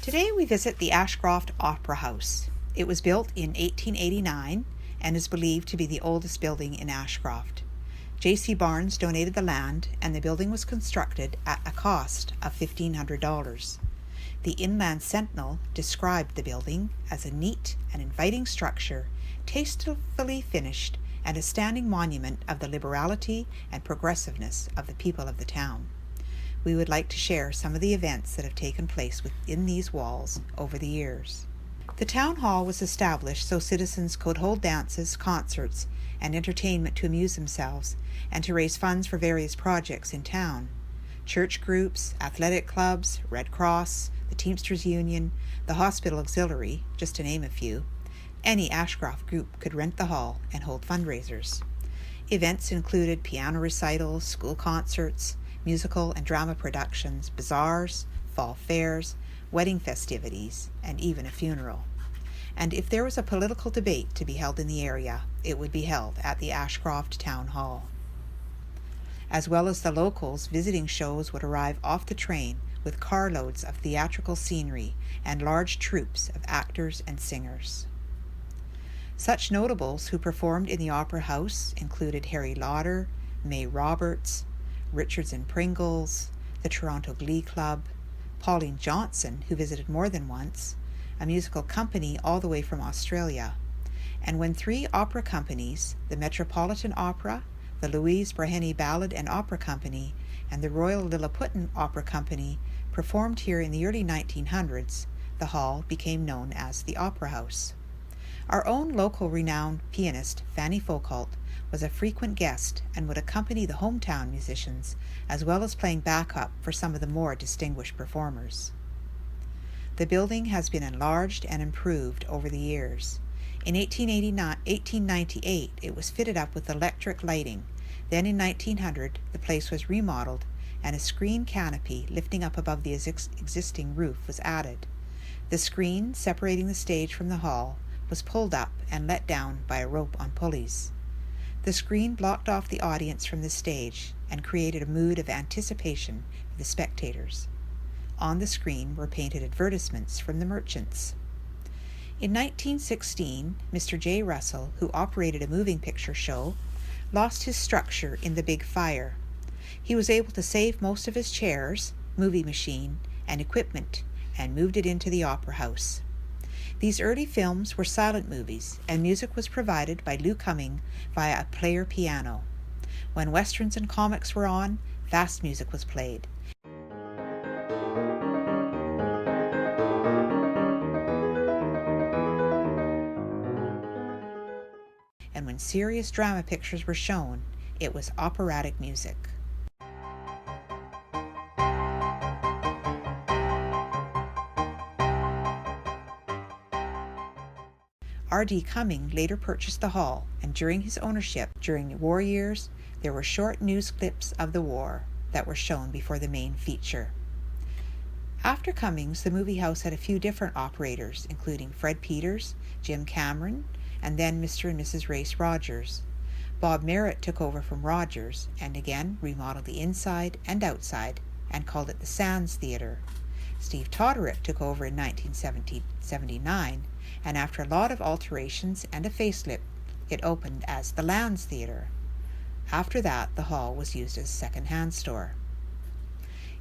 Today we visit the Ashcroft Opera House. It was built in 1889 and is believed to be the oldest building in Ashcroft. J.C. Barnes donated the land and the building was constructed at a cost of $1,500. The Inland Sentinel described the building as a neat and inviting structure, tastefully finished, and a standing monument of the liberality and progressiveness of the people of the town. We would like to share some of the events that have taken place within these walls over the years. The town hall was established so citizens could hold dances, concerts, and entertainment to amuse themselves and to raise funds for various projects in town. Church groups, athletic clubs, Red Cross, the Teamsters Union, the Hospital Auxiliary, just to name a few, any Ashcroft group could rent the hall and hold fundraisers. Events included piano recitals, school concerts, musical and drama productions, bazaars, fall fairs, wedding festivities, and even a funeral. And if there was a political debate to be held in the area, it would be held at the Ashcroft Town Hall. As well as the locals, visiting shows would arrive off the train with carloads of theatrical scenery and large troupes of actors and singers. Such notables who performed in the Opera House included Harry Lauder, May Roberts, Richards and Pringles, the Toronto Glee Club, Pauline Johnson, who visited more than once, a musical company all the way from Australia, and when 3 opera companies, the Metropolitan Opera, the Louise Braheny Ballad and Opera Company, and the Royal Lilliputian Opera Company, performed here in the early 1900s, the hall became known as the Opera House. Our own local renowned pianist, Fanny Foucault, was a frequent guest and would accompany the hometown musicians, as well as playing backup for some of the more distinguished performers. The building has been enlarged and improved over the years. In 1898, it was fitted up with electric lighting. Then in 1900, the place was remodeled and a screen canopy lifting up above the existing roof was added. The screen separating the stage from the hall was pulled up and let down by a rope on pulleys. The screen blocked off the audience from the stage and created a mood of anticipation for the spectators. On the screen were painted advertisements from the merchants. In 1916, Mr. J. Russell, who operated a moving picture show, lost his structure in the big fire. He was able to save most of his chairs, movie machine, and equipment and moved it into the Opera House. These early films were silent movies, and music was provided by Lou Cumming via a player piano. When westerns and comics were on, fast music was played. And when serious drama pictures were shown, it was operatic music. R.D. Cumming later purchased the hall, and during his ownership, during the war years, there were short news clips of the war that were shown before the main feature. After Cummings, the movie house had a few different operators, including Fred Peters, Jim Cameron, and then Mr. and Mrs. Race Rogers. Bob Merritt took over from Rogers, and again remodeled the inside and outside, and called it the Sands Theatre. Steve Toderick took over in 1979, and after a lot of alterations and a facelift, it opened as the Lands Theatre. After that, the hall was used as a second-hand store.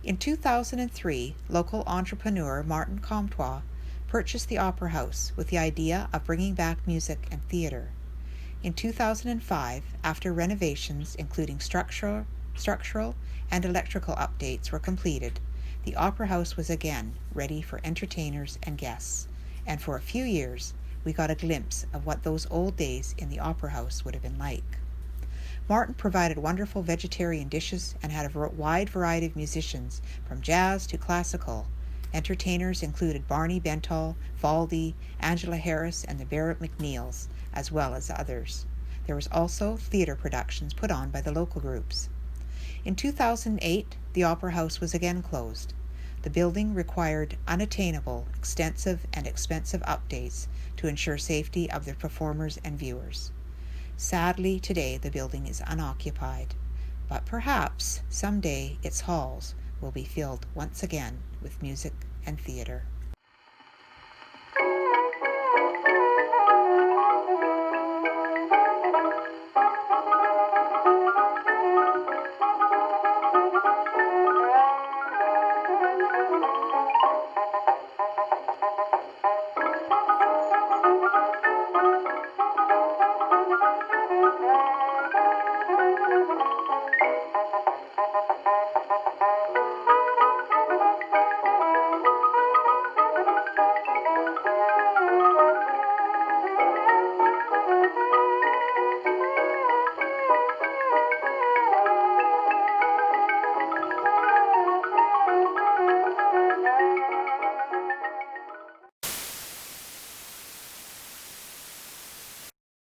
In 2003, local entrepreneur Martin Comtois purchased the Opera House with the idea of bringing back music and theatre. In 2005, after renovations including structural and electrical updates were completed, the Opera House was again ready for entertainers and guests, and for a few years we got a glimpse of what those old days in the Opera House would have been like. Martin provided wonderful vegetarian dishes and had a wide variety of musicians, from jazz to classical. Entertainers included Barney Bentall, Valdy, Angela Harris, and the Barrett McNeils, as well as others. There was also theatre productions put on by the local groups. In 2008, the Opera House was again closed. The building required unattainable, extensive, and expensive updates to ensure safety of the performers and viewers. Sadly, today the building is unoccupied, but perhaps someday its halls will be filled once again with music and theatre.